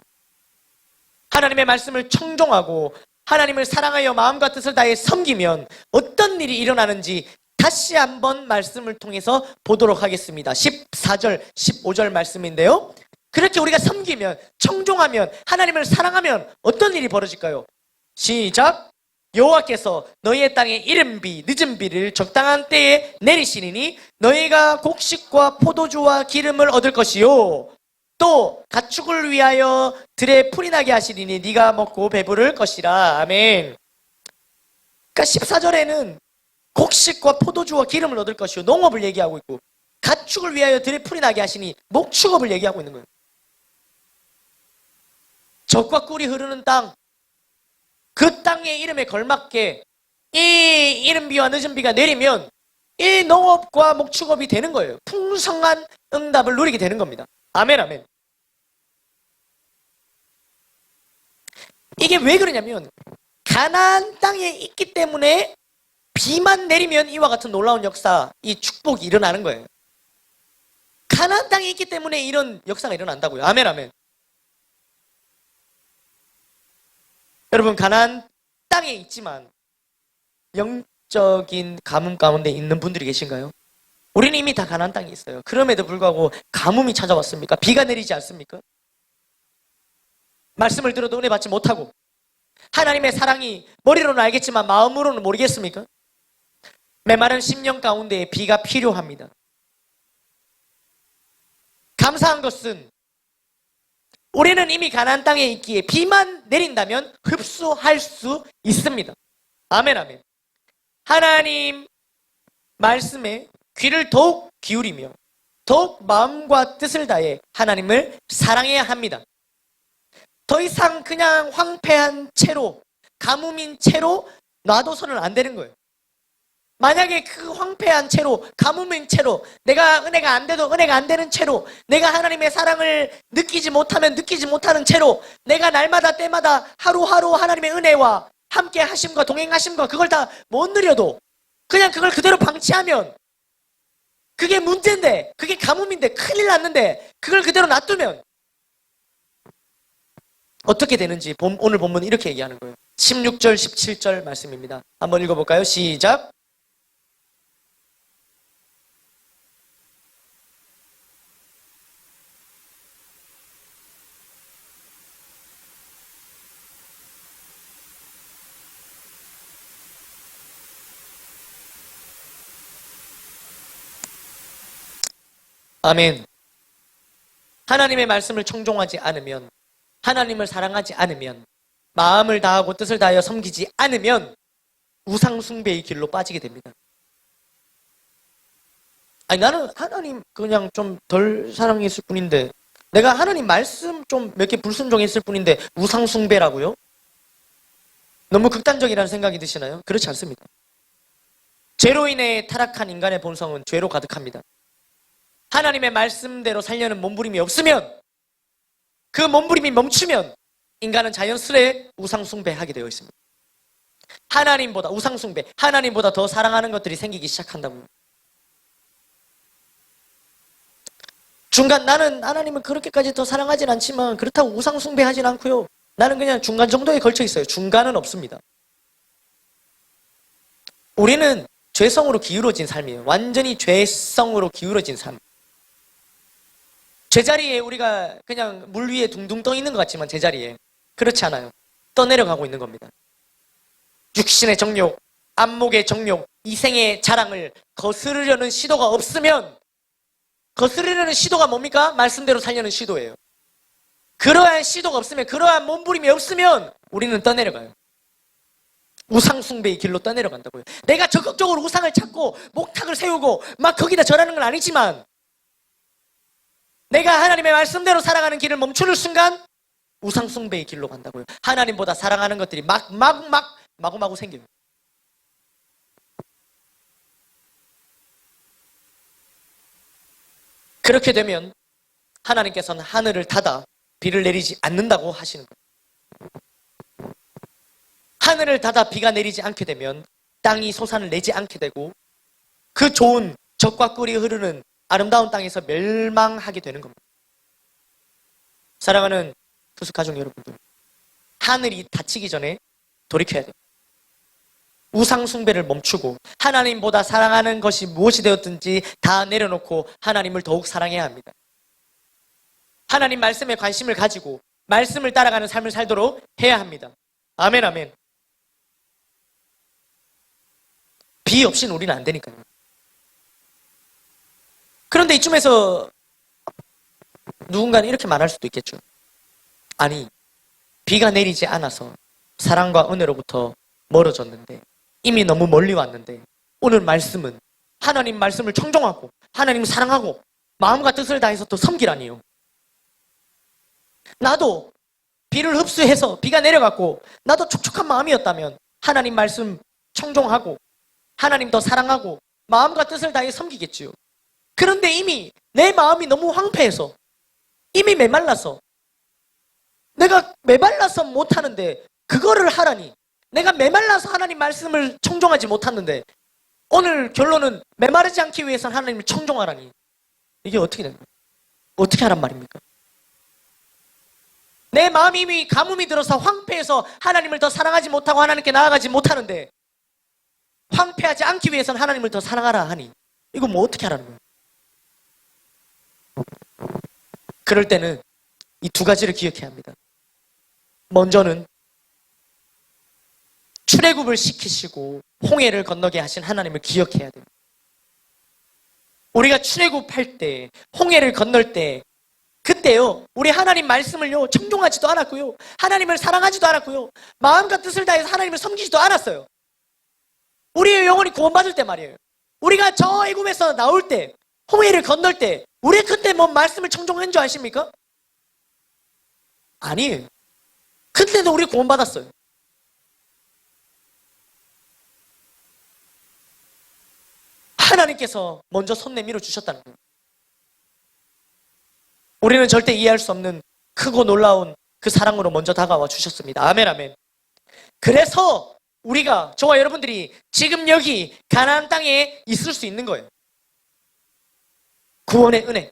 하나님의 말씀을 청종하고 하나님을 사랑하여 마음과 뜻을 다해 섬기면 어떤 일이 일어나는지 다시 한번 말씀을 통해서 보도록 하겠습니다. 14절, 15절 말씀인데요. 그렇게 우리가 섬기면, 청종하면, 하나님을 사랑하면 어떤 일이 벌어질까요? 시작! 여호와께서 너희의 땅에 이른 비, 늦은 비를 적당한 때에 내리시리니 너희가 곡식과 포도주와 기름을 얻을 것이요. 또 가축을 위하여 들에 풀이 나게 하시리니 네가 먹고 배부를 것이라. 아멘. 그러니까 14절에는 곡식과 포도주와 기름을 얻을 것이요. 농업을 얘기하고 있고 가축을 위하여 들에 풀이 나게 하시니 목축업을 얘기하고 있는 거예요. 젖과 꿀이 흐르는 땅, 그 땅의 이름에 걸맞게 이 이른 비와 늦은 비가 내리면 이 농업과 목축업이 되는 거예요. 풍성한 응답을 누리게 되는 겁니다. 아멘, 아멘. 이게 왜 그러냐면 가나안 땅에 있기 때문에 비만 내리면 이와 같은 놀라운 역사, 이 축복이 일어나는 거예요. 가나안 땅에 있기 때문에 이런 역사가 일어난다고요. 아멘, 아멘. 여러분, 가나안 땅에 있지만 영적인 가뭄 가운데 있는 분들이 계신가요? 우리는 이미 다 가나안 땅에 있어요. 그럼에도 불구하고 가뭄이 찾아왔습니까? 비가 내리지 않습니까? 말씀을 들어도 은혜 받지 못하고 하나님의 사랑이 머리로는 알겠지만 마음으로는 모르겠습니까? 메마른 심령 가운데 비가 필요합니다. 감사한 것은 우리는 이미 가나안 땅에 있기에 비만 내린다면 흡수할 수 있습니다. 아멘, 아멘. 하나님 말씀에 귀를 더욱 기울이며 더욱 마음과 뜻을 다해 하나님을 사랑해야 합니다. 더 이상 그냥 황폐한 채로, 가뭄인 채로 놔둬서는 안 되는 거예요. 만약에 그 황폐한 채로, 가뭄인 채로, 내가 은혜가 안 돼도 은혜가 안 되는 채로, 내가 하나님의 사랑을 느끼지 못하면 느끼지 못하는 채로, 내가 날마다 때마다 하루하루 하나님의 은혜와 함께 하심과 동행하심과 그걸 다 못 누려도 그냥 그걸 그대로 방치하면 그게 문제인데, 그게 가뭄인데, 큰일 났는데 그걸 그대로 놔두면 어떻게 되는지 오늘 본문은 이렇게 얘기하는 거예요. 16절, 17절 말씀입니다. 한번 읽어볼까요? 시작! 아멘. 하나님의 말씀을 청종하지 않으면, 하나님을 사랑하지 않으면, 마음을 다하고 뜻을 다하여 섬기지 않으면 우상 숭배의 길로 빠지게 됩니다. 아니, 나는 하나님 그냥 좀 덜 사랑했을 뿐인데, 내가 하나님 말씀 좀 몇 개 불순종했을 뿐인데 우상 숭배라고요? 너무 극단적이라는 생각이 드시나요? 그렇지 않습니다. 죄로 인해 타락한 인간의 본성은 죄로 가득합니다. 하나님의 말씀대로 살려는 몸부림이 없으면, 그 몸부림이 멈추면 인간은 자연스레 우상숭배하게 되어 있습니다. 하나님보다, 우상숭배, 하나님보다 더 사랑하는 것들이 생기기 시작한다고요. 중간, 나는 하나님은 그렇게까지 더 사랑하진 않지만 그렇다고 우상숭배하진 않고요. 나는 그냥 중간 정도에 걸쳐 있어요. 중간은 없습니다. 우리는 죄성으로 기울어진 삶이에요. 완전히 죄성으로 기울어진 삶. 제자리에 우리가 그냥 물 위에 둥둥 떠 있는 것 같지만 제자리에 그렇지 않아요. 떠내려가고 있는 겁니다. 육신의 정욕, 안목의 정욕, 이생의 자랑을 거스르려는 시도가 없으면, 거스르려는 시도가 뭡니까? 말씀대로 살려는 시도예요. 그러한 시도가 없으면, 그러한 몸부림이 없으면 우리는 떠내려가요. 우상숭배의 길로 떠내려간다고요. 내가 적극적으로 우상을 찾고 목탁을 세우고 막 거기다 절하는 건 아니지만, 내가 하나님의 말씀대로 살아가는 길을 멈추는 순간 우상숭배의 길로 간다고요. 하나님보다 사랑하는 것들이 마구마구 생겨요. 그렇게 되면 하나님께서는 하늘을 닫아 비를 내리지 않는다고 하시는 거예요. 하늘을 닫아 비가 내리지 않게 되면 땅이 소산을 내지 않게 되고, 그 좋은 젖과 꿀이 흐르는 아름다운 땅에서 멸망하게 되는 겁니다. 사랑하는 투숙가족 여러분들, 하늘이 닫히기 전에 돌이켜야 돼요. 우상숭배를 멈추고 하나님보다 사랑하는 것이 무엇이 되었든지 다 내려놓고 하나님을 더욱 사랑해야 합니다. 하나님 말씀에 관심을 가지고 말씀을 따라가는 삶을 살도록 해야 합니다. 아멘, 아멘. 비 없이는 우리는 안 되니까요. 그런데 이쯤에서 누군가는 이렇게 말할 수도 있겠죠. 아니, 비가 내리지 않아서 사랑과 은혜로부터 멀어졌는데, 이미 너무 멀리 왔는데, 오늘 말씀은 하나님 말씀을 청종하고 하나님 사랑하고 마음과 뜻을 다해서 또 섬기라니요. 나도 비를 흡수해서 비가 내려갔고 나도 촉촉한 마음이었다면 하나님 말씀 청종하고 하나님 더 사랑하고 마음과 뜻을 다해 섬기겠지요. 그런데 이미 내 마음이 너무 황폐해서, 이미 메말라서, 내가 메말라서 못하는데 그거를 하라니, 내가 메말라서 하나님 말씀을 청종하지 못하는데 오늘 결론은 메마르지 않기 위해서는 하나님을 청종하라니, 이게 어떻게 되는 거예요? 어떻게 하란 말입니까? 내 마음이 이미 가뭄이 들어서 황폐해서 하나님을 더 사랑하지 못하고 하나님께 나아가지 못하는데, 황폐하지 않기 위해서는 하나님을 더 사랑하라 하니, 이거 뭐 어떻게 하라는 거예요? 그럴 때는 이 두 가지를 기억해야 합니다. 먼저는 출애굽을 시키시고 홍해를 건너게 하신 하나님을 기억해야 됩니다. 우리가 출애굽할 때, 홍해를 건널 때, 그때요, 우리 하나님 말씀을요 청종하지도 않았고요, 하나님을 사랑하지도 않았고요, 마음과 뜻을 다해서 하나님을 섬기지도 않았어요. 우리의 영혼이 구원받을 때 말이에요. 우리가 저 애굽에서 나올 때, 홍해를 건널 때, 우리 그때 뭐 말씀을 청종한 줄 아십니까? 아니에요. 그때도 우리 구원받았어요. 하나님께서 먼저 손 내밀어 주셨다는 거예요. 우리는 절대 이해할 수 없는 크고 놀라운 그 사랑으로 먼저 다가와 주셨습니다. 아멘, 아멘. 그래서 우리가, 저와 여러분들이 지금 여기 가나안 땅에 있을 수 있는 거예요. 구원의 은혜,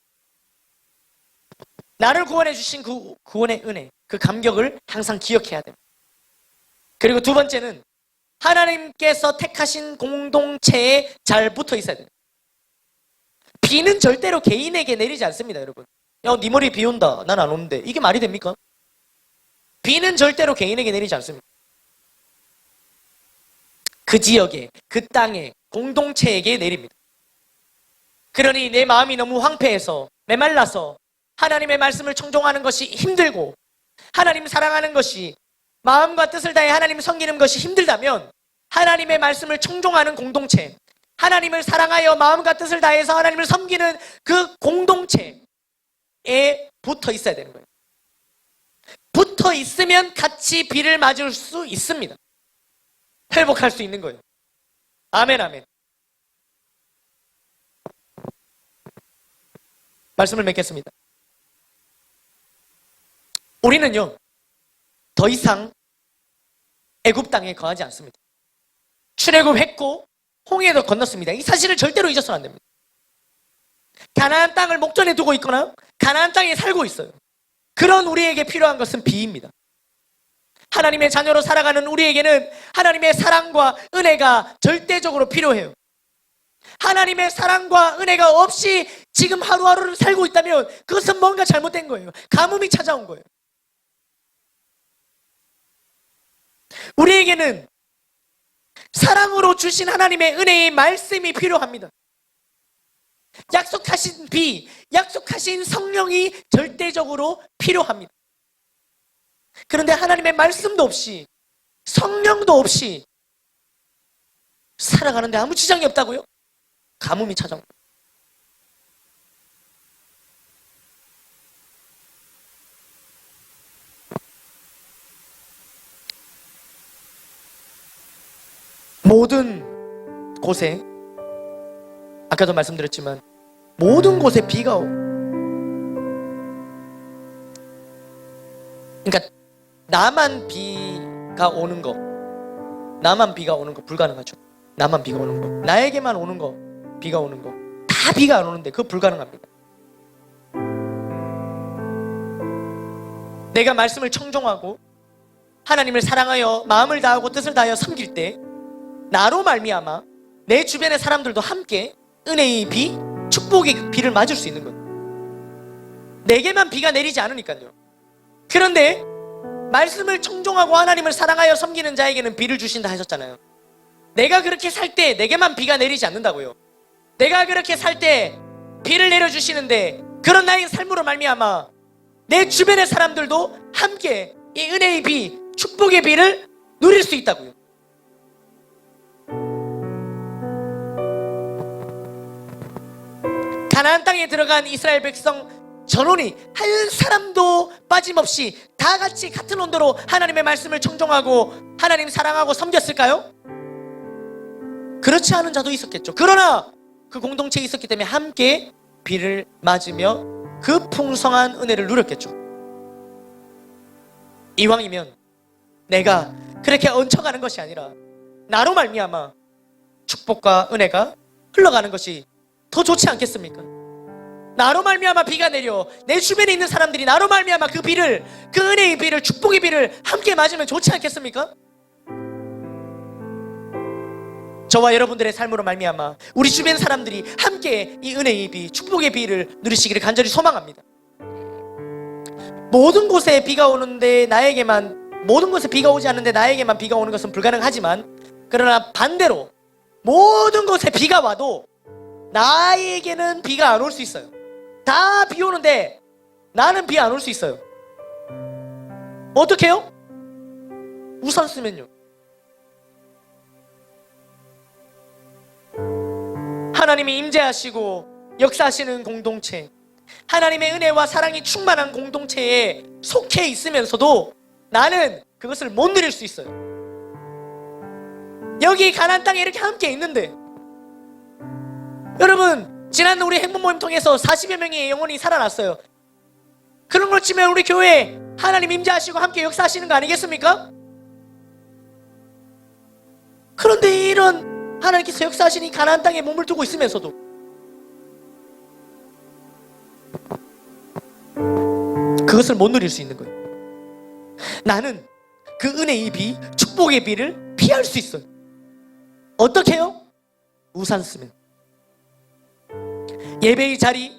나를 구원해 주신 그 구원의 은혜, 그 감격을 항상 기억해야 됩니다. 그리고 두 번째는 하나님께서 택하신 공동체에 잘 붙어 있어야 돼요. 비는 절대로 개인에게 내리지 않습니다, 여러분. 야, 네 머리에 비 온다, 난 안 오는데, 이게 말이 됩니까? 비는 절대로 개인에게 내리지 않습니다. 그 지역에, 그 땅에, 공동체에게 내립니다. 그러니 내 마음이 너무 황폐해서, 메말라서 하나님의 말씀을 청종하는 것이 힘들고, 하나님 사랑하는 것이, 마음과 뜻을 다해 하나님을 섬기는 것이 힘들다면, 하나님의 말씀을 청종하는 공동체, 하나님을 사랑하여 마음과 뜻을 다해서 하나님을 섬기는 그 공동체에 붙어 있어야 되는 거예요. 붙어 있으면 같이 비를 맞을 수 있습니다. 회복할 수 있는 거예요. 아멘, 아멘. 말씀을 맺겠습니다. 우리는요, 더 이상 애굽 땅에 거하지 않습니다. 출애굽했고 홍해도 건넜습니다. 이 사실을 절대로 잊어서는 안 됩니다. 가나안 땅을 목전에 두고 있거나 가나안 땅에 살고 있어요. 그런 우리에게 필요한 것은 비입니다. 하나님의 자녀로 살아가는 우리에게는 하나님의 사랑과 은혜가 절대적으로 필요해요. 하나님의 사랑과 은혜가 없이 지금 하루하루를 살고 있다면 그것은 뭔가 잘못된 거예요. 가뭄이 찾아온 거예요. 우리에게는 사랑으로 주신 하나님의 은혜의 말씀이 필요합니다. 약속하신 비, 약속하신 성령이 절대적으로 필요합니다. 그런데 하나님의 말씀도 없이, 성령도 없이 살아가는데 아무 지장이 없다고요? 가뭄이 찾아옵니다. 모든 곳에, 아까도 말씀드렸지만 모든 곳에 비가 오고, 그러니까 나만 비가 오는 거, 나만 비가 오는 거 불가능하죠. 나만 비가 오는 거, 나에게만 오는 거, 비가 오는 거, 다 비가 안 오는데 그거 불가능합니다. 내가 말씀을 청종하고 하나님을 사랑하여 마음을 다하고 뜻을 다하여 섬길 때 나로 말미암아 내 주변의 사람들도 함께 은혜의 비, 축복의 비를 맞을 수 있는 거예요. 내게만 비가 내리지 않으니까요. 그런데 말씀을 청종하고 하나님을 사랑하여 섬기는 자에게는 비를 주신다 하셨잖아요. 내가 그렇게 살 때 내게만 비가 내리지 않는다고요. 내가 그렇게 살 때 비를 내려주시는데, 그런 나의 삶으로 말미암아 내 주변의 사람들도 함께 이 은혜의 비, 축복의 비를 누릴 수 있다고요. 가나안 땅에 들어간 이스라엘 백성 전원이 한 사람도 빠짐없이 다 같이 같은 온도로 하나님의 말씀을 청종하고 하나님 사랑하고 섬겼을까요? 그렇지 않은 자도 있었겠죠. 그러나 그 공동체에 있었기 때문에 함께 비를 맞으며 그 풍성한 은혜를 누렸겠죠. 이왕이면 내가 그렇게 얹혀가는 것이 아니라 나로 말미암아 축복과 은혜가 흘러가는 것이 더 좋지 않겠습니까? 나로 말미암아 비가 내려 내 주변에 있는 사람들이 나로 말미암아 그 비를, 그 은혜의 비를, 축복의 비를 함께 맞으면 좋지 않겠습니까? 저와 여러분들의 삶으로 말미암아 우리 주변 사람들이 함께 이 은혜의 비, 축복의 비를 누리시기를 간절히 소망합니다. 모든 곳에 비가 오는데 나에게만, 모든 곳에 비가 오지 않는데 나에게만 비가 오는 것은 불가능하지만, 그러나 반대로 모든 곳에 비가 와도 나에게는 비가 안 올 수 있어요. 다 비 오는데 나는 비 안 올 수 있어요. 어떻게 해요? 우산 쓰면요. 하나님이 임재하시고 역사하시는 공동체, 하나님의 은혜와 사랑이 충만한 공동체에 속해 있으면서도 나는 그것을 못 누릴 수 있어요. 여기 가나안 땅에 이렇게 함께 있는데, 여러분 지난 우리 행복 모임 통해서 40여 명의 영혼이 살아났어요. 그런 걸 치면 우리 교회 하나님 임재하시고 함께 역사하시는 거 아니겠습니까? 그런데 이런 하나님께서 역사하시니 가나안 땅에 몸을 두고 있으면서도 그것을 못 누릴 수 있는 거예요. 나는 그 은혜의 비, 축복의 비를 피할 수 있어요. 어떻게 해요? 우산 쓰면. 예배의 자리,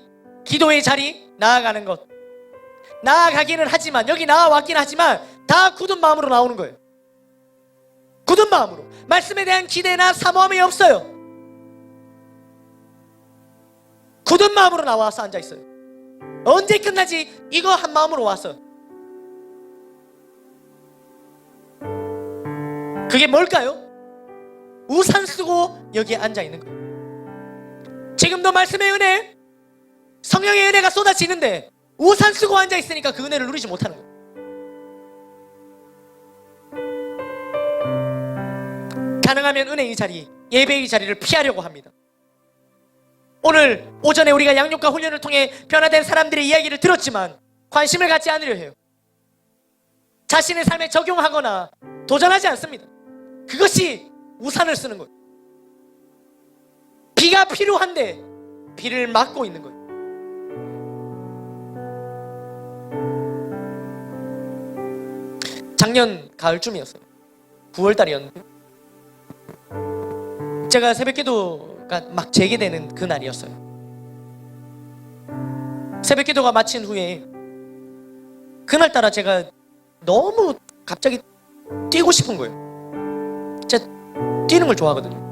기도의 자리 나아가는 것, 나아가기는 하지만, 여기 나아왔긴 하지만 다 굳은 마음으로 나오는 거예요. 굳은 마음으로. 말씀에 대한 기대나 사모함이 없어요. 굳은 마음으로 나와서 앉아있어요. 언제 끝나지? 이거 한 마음으로 왔어요. 그게 뭘까요? 우산 쓰고 여기에 앉아있는 거예요. 지금도 말씀의 은혜, 성령의 은혜가 쏟아지는데 우산 쓰고 앉아있으니까 그 은혜를 누리지 못하는 거예요. 가능하면 은혜의 자리, 예배의 자리를 피하려고 합니다. 오늘 오전에 우리가 양육과 훈련을 통해 변화된 사람들의 이야기를 들었지만 관심을 갖지 않으려 해요. 자신의 삶에 적용하거나 도전하지 않습니다. 그것이 우산을 쓰는 거예요. 비가 필요한데 비를 막고 있는 거예요. 작년 가을쯤이었어요. 9월달이었는데 제가 새벽기도가 막 재개되는 그 날이었어요. 새벽기도가 마친 후에 그날따라 제가 너무 갑자기 뛰고 싶은 거예요. 제가 뛰는 걸 좋아하거든요.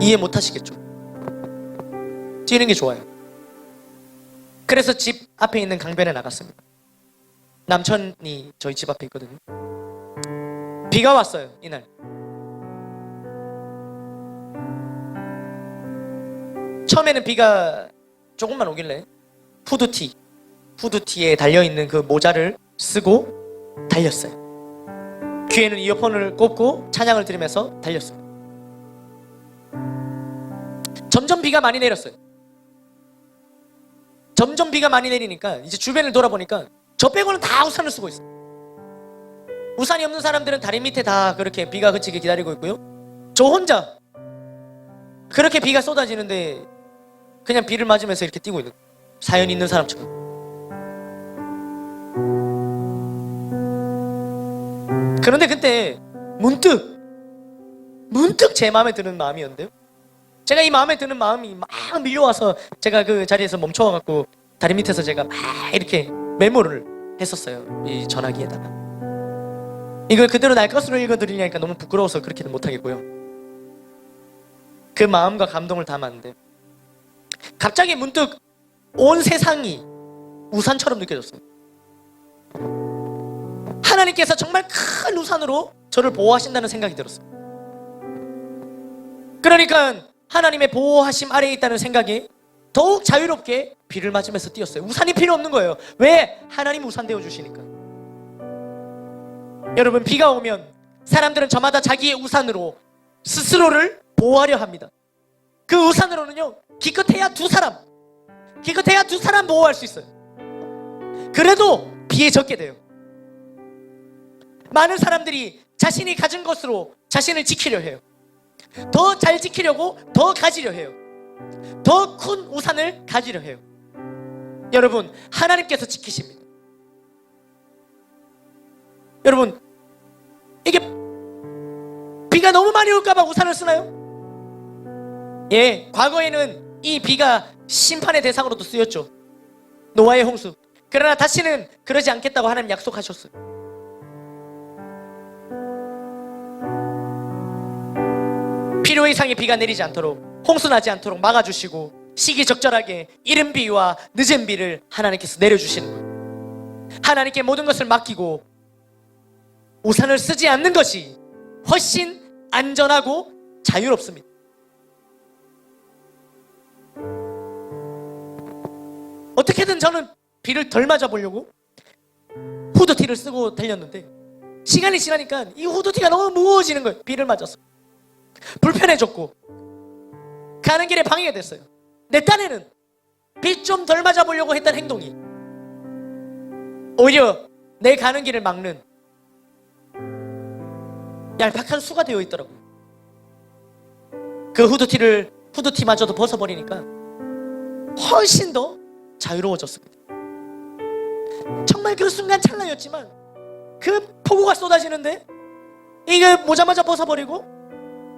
이해 못 하시겠죠? 뛰는 게 좋아요. 그래서 집 앞에 있는 강변에 나갔습니다. 남천이 저희 집 앞에 있거든요. 비가 왔어요, 이날. 처음에는 비가 조금만 오길래 후드티에 달려있는 그 모자를 쓰고 달렸어요. 귀에는 이어폰을 꽂고 찬양을 들으면서 달렸어요. 점점 비가 많이 내렸어요. 점점 비가 많이 내리니까 이제 주변을 돌아보니까 저 빼고는 다 우산을 쓰고 있어요. 우산이 없는 사람들은 다리 밑에 다 그렇게 비가 그치게 기다리고 있고요. 저 혼자 그렇게 비가 쏟아지는데 그냥 비를 맞으면서 이렇게 뛰고 있는 거예요. 사연 있는 사람처럼. 그런데 그때 문득 제 마음에 드는 마음이었는데요. 제가 이 마음에 드는 마음이 막 밀려와서 제가 그 자리에서 멈춰갖고 다리 밑에서 제가 막 이렇게 메모를 했었어요. 이 전화기에다가. 이걸 그대로 날 것으로 읽어드리려니까 너무 부끄러워서 그렇게는 못하겠고요. 그 마음과 감동을 담았는데 갑자기 문득 온 세상이 우산처럼 느껴졌어요. 하나님께서 정말 큰 우산으로 저를 보호하신다는 생각이 들었어요. 그러니까 하나님의 보호하심 아래에 있다는 생각이 더욱 자유롭게 비를 맞으면서 뛰었어요. 우산이 필요 없는 거예요. 왜? 하나님 우산 되어주시니까. 여러분, 비가 오면 사람들은 저마다 자기의 우산으로 스스로를 보호하려 합니다. 그 우산으로는요, 기껏해야 두 사람 보호할 수 있어요. 그래도 비에 젖게 돼요. 많은 사람들이 자신이 가진 것으로 자신을 지키려 해요. 더 잘 지키려고 더 가지려 해요. 더 큰 우산을 가지려 해요. 여러분, 하나님께서 지키십니다. 여러분, 이게 비가 너무 많이 올까봐 우산을 쓰나요? 예, 과거에는 이 비가 심판의 대상으로도 쓰였죠. 노아의 홍수. 그러나 다시는 그러지 않겠다고 하나님 약속하셨어요. 필요 이상의 비가 내리지 않도록, 홍수 나지 않도록 막아주시고 시기적절하게 이른 비와 늦은 비를 하나님께서 내려주시는 거예요. 하나님께 모든 것을 맡기고 우산을 쓰지 않는 것이 훨씬 안전하고 자유롭습니다. 어떻게든 저는 비를 덜 맞아보려고 후드티를 쓰고 달렸는데 시간이 지나니까 이 후드티가 너무 무거워지는 거예요. 비를 맞아서 불편해졌고 가는 길에 방해가 됐어요. 내 딴에는 비 좀 덜 맞아보려고 했던 행동이 오히려 내 가는 길을 막는 얄팍한 수가 되어 있더라고요. 그 후드티마저도 벗어버리니까 훨씬 더 자유로워졌습니다. 정말 그 순간 찰나였지만 그 폭우가 쏟아지는데 이게 모자마자 벗어버리고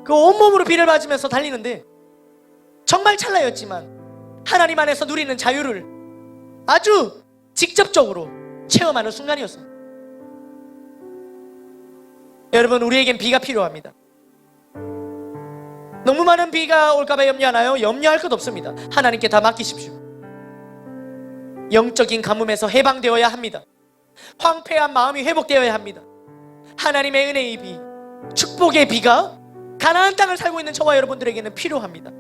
그 온몸으로 비를 맞으면서 달리는데 정말 찰나였지만 하나님 안에서 누리는 자유를 아주 직접적으로 체험하는 순간이었습니다. 여러분, 우리에겐 비가 필요합니다. 너무 많은 비가 올까봐 염려하나요? 염려할 것 없습니다. 하나님께 다 맡기십시오. 영적인 가뭄에서 해방되어야 합니다. 황폐한 마음이 회복되어야 합니다. 하나님의 은혜의 비, 축복의 비가 가나안 땅을 살고 있는 저와 여러분들에게는 필요합니다.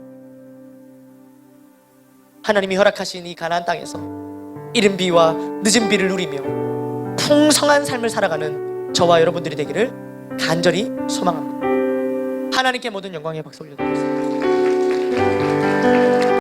하나님이 허락하신 이 가나안 땅에서 이른 비와 늦은 비를 누리며 풍성한 삶을 살아가는 저와 여러분들이 되기를 간절히 소망합니다. 하나님께 모든 영광의 박수 올려드리겠습니다.